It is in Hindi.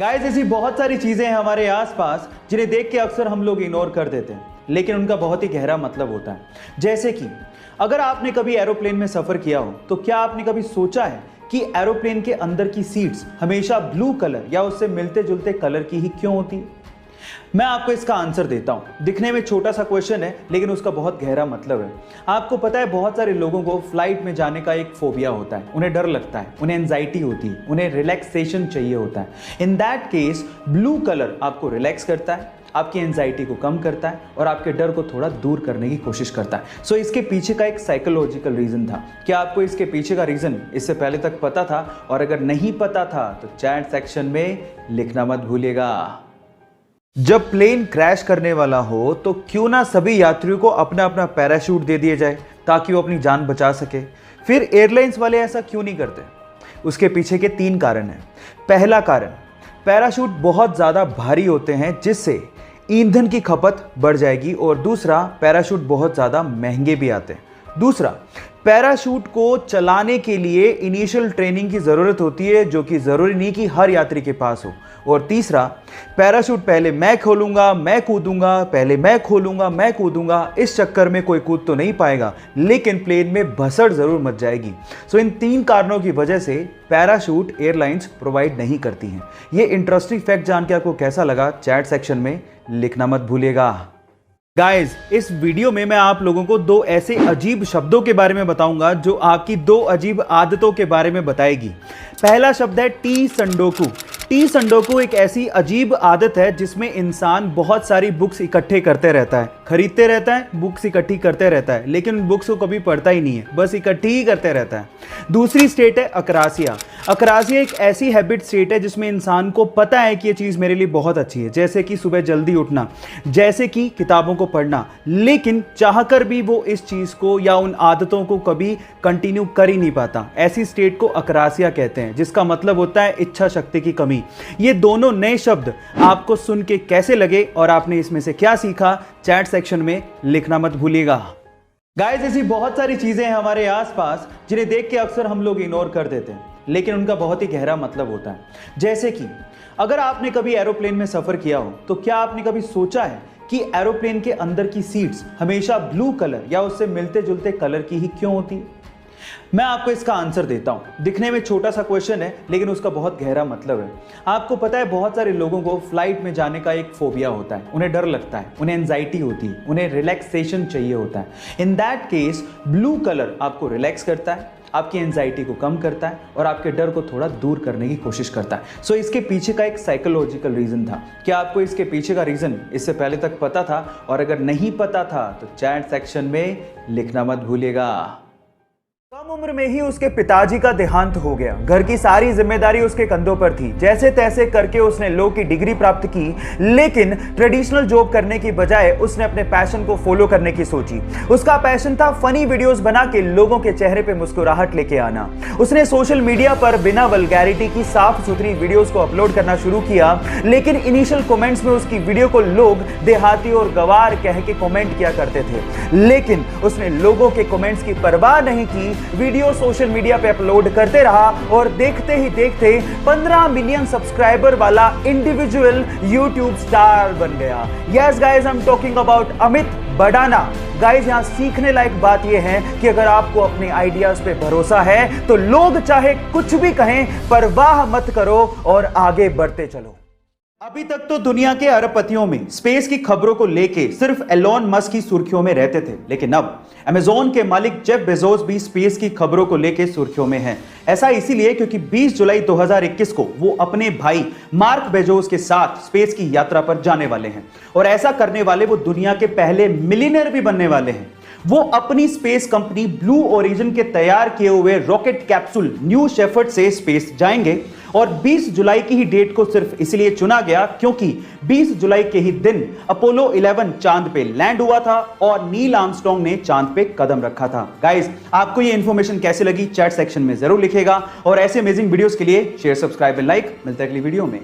गाइस, ऐसी बहुत सारी चीजें हैं हमारे आसपास जिन्हें देख के अक्सर हम लोग इग्नोर कर देते हैं, लेकिन उनका बहुत ही गहरा मतलब होता है। जैसे कि अगर आपने कभी एरोप्लेन में सफर किया हो तो क्या आपने कभी सोचा है कि एरोप्लेन के अंदर की सीट्स हमेशा ब्लू कलर या उससे मिलते जुलते कलर की ही क्यों होती है? मैं आपको इसका आंसर देता हूं। दिखने में छोटा सा क्वेश्चन है, लेकिन उसका बहुत गहरा मतलब है। आपको पता है, बहुत सारे लोगों को फ्लाइट में जाने का एक फोबिया होता है। उन्हें डर लगता है, उन्हें एंजाइटी होती है, उन्हें रिलैक्सेशन चाहिए होता है। In that case blue colour आपको रिलैक्स करता है, आपकी एंजाइटी को कम करता है और आपके डर को थोड़ा दूर करने की कोशिश करता है। सो इसके पीछे का एक साइकोलॉजिकल रीजन था। क्या आपको इसके पीछे का रीजन इससे पहले तक पता था? और अगर नहीं पता था तो चैट सेक्शन में लिखना मत भूलिएगा। जब प्लेन क्रैश करने वाला हो तो क्यों ना सभी यात्रियों को अपना अपना पैराशूट दे दिया जाए ताकि वो अपनी जान बचा सके। फिर एयरलाइंस वाले ऐसा क्यों नहीं करते? उसके पीछे के 3 कारण हैं। पहला कारण, पैराशूट बहुत ज़्यादा भारी होते हैं जिससे ईंधन की खपत बढ़ जाएगी, और दूसरा, पैराशूट बहुत ज़्यादा महंगे भी आते हैं। दूसरा, पैराशूट को चलाने के लिए इनिशियल ट्रेनिंग की ज़रूरत होती है, जो कि ज़रूरी नहीं कि हर यात्री के पास हो। और तीसरा, पैराशूट पहले मैं खोलूंगा, मैं कूदूंगा, पहले मैं खोलूंगा, मैं कूदूंगा, इस चक्कर में कोई कूद तो नहीं पाएगा, लेकिन प्लेन में भसड़ ज़रूर मच जाएगी। सो इन 3 कारणों की वजह से पैराशूट एयरलाइंस प्रोवाइड नहीं करती हैं। ये इंटरेस्टिंग फैक्ट जान के आपको कैसा लगा, चैट सेक्शन में लिखना मत भूलिएगा। गाइस, इस वीडियो में मैं आप लोगों को 2 ऐसे अजीब शब्दों के बारे में बताऊंगा जो आपकी 2 अजीब आदतों के बारे में बताएगी। पहला शब्द है टी संडोकू। टी संडोकू एक ऐसी अजीब आदत है जिसमें इंसान बहुत सारी बुक्स इकट्ठे करते रहता है, खरीदते रहता है, बुक्स इकट्ठी करते रहता है, लेकिन उन बुक्स को कभी पढ़ता ही नहीं है, बस इकट्ठी ही करते रहता है। दूसरी स्टेट है अकरासिया। अकरासिया एक ऐसी हैबिट स्टेट है जिसमें इंसान को पता है कि ये चीज़ मेरे लिए बहुत अच्छी है, जैसे कि सुबह जल्दी उठना, जैसे कि किताबों को पढ़ना, लेकिन चाहकर भी वो इस चीज़ को या उन आदतों को कभी कंटिन्यू कर ही नहीं पाता। ऐसी स्टेट को अकरासिया कहते हैं, जिसका मतलब होता है इच्छा शक्ति की कमी। ये दोनों नए शब्द आपको सुन के कैसे लगे और आपने इसमें से क्या सीखा, चैट सेक्शन में लिखना मत भूलिएगा। गाइस, ऐसी बहुत सारी चीजें हैं हमारे आसपास जिन्हें देख के अक्सर हम लोग इग्नोर कर देते हैं, लेकिन उनका बहुत ही गहरा मतलब होता है। जैसे कि अगर आपने कभी एरोप्लेन में सफर किया हो तो क्या आपने कभी सोचा है कि एरोप्लेन के अंदर की सीट्स हमेशा ब्लू कलर या उससे मिलते जुलते कलर की ही क्यों होती है? मैं आपको इसका आंसर देता हूं। दिखने में छोटा सा क्वेश्चन है, लेकिन उसका बहुत गहरा मतलब है। आपको पता है, बहुत सारे लोगों को फ्लाइट में जाने का एक फोबिया होता है। उन्हें डर लगता है, उन्हें एंजाइटी होती है, उन्हें रिलैक्सेशन चाहिए होता है। In that case blue colour आपको रिलैक्स करता है, आपकी एंजाइटी को कम करता है और आपके डर को थोड़ा दूर करने की कोशिश करता है। सो इसके पीछे का एक साइकोलॉजिकल रीजन था। क्या आपको इसके पीछे का रीजन इससे पहले तक पता था? और अगर नहीं पता था तो चैट सेक्शन में लिखना मत भूलिएगा। कम उम्र में ही उसके पिताजी का देहांत हो गया। घर की सारी जिम्मेदारी उसके कंधों पर थी। जैसे तैसे करके उसने लॉ की डिग्री प्राप्त की, लेकिन ट्रेडिशनल जॉब करने की बजाय उसने अपने पैशन को फॉलो करने की सोची। उसका पैशन था फनी वीडियोस बना के लोगों के चेहरे पे मुस्कुराहट लेके आना। उसने सोशल मीडिया पर बिना वल्गैरिटी की साफ सुथरी वीडियोस को अपलोड करना शुरू किया, लेकिन इनिशियल कमेंट्स में उसकी वीडियो को लोग देहाती और गवार कह के कमेंट किया करते थे, लेकिन उसने लोगों के कमेंट्स की परवाह नहीं की। वीडियो सोशल मीडिया पे अपलोड करते रहा और देखते ही देखते 15 मिलियन सब्सक्राइबर वाला इंडिविजुअल यूट्यूब स्टार बन गया। Yes guys, I am talking about Amit Badana. Guys, यहां सीखने लायक बात यह है कि अगर आपको अपने आइडियाज पे भरोसा है तो लोग चाहे कुछ भी कहें, परवाह मत करो और आगे बढ़ते चलो। अभी तक तो दुनिया के अरबपतियों में स्पेस की खबरों को लेके सिर्फ एलोन मस्क की सुर्खियों में रहते थे, लेकिन अब अमेज़न के मालिक जेफ बेजोस भी स्पेस की खबरों को लेके सुर्खियों में हैं। ऐसा इसीलिए क्योंकि 20 जुलाई 2021 को वो अपने भाई मार्क बेजोस के साथ स्पेस की यात्रा पर जाने वाले हैं, और ऐसा करने वाले वो दुनिया के पहले मिलियनेयर भी बनने वाले हैं। वो अपनी स्पेस कंपनी ब्लू ओरिजिन के तैयार किए हुए रॉकेट कैप्सूल न्यू शेफर्ड से स्पेस जाएंगे, और 20 जुलाई की ही डेट को सिर्फ इसलिए चुना गया क्योंकि 20 जुलाई के ही दिन अपोलो 11 चांद पे लैंड हुआ था और नील आर्मस्ट्रांग ने चांद पे कदम रखा था। गाइस, आपको ये इंफॉर्मेशन कैसे लगी, चैट सेक्शन में जरूर लिखेगा, और ऐसे अमेजिंग वीडियोस के लिए शेयर, सब्सक्राइब एंड लाइक। मिलते हैं अगली वीडियो में।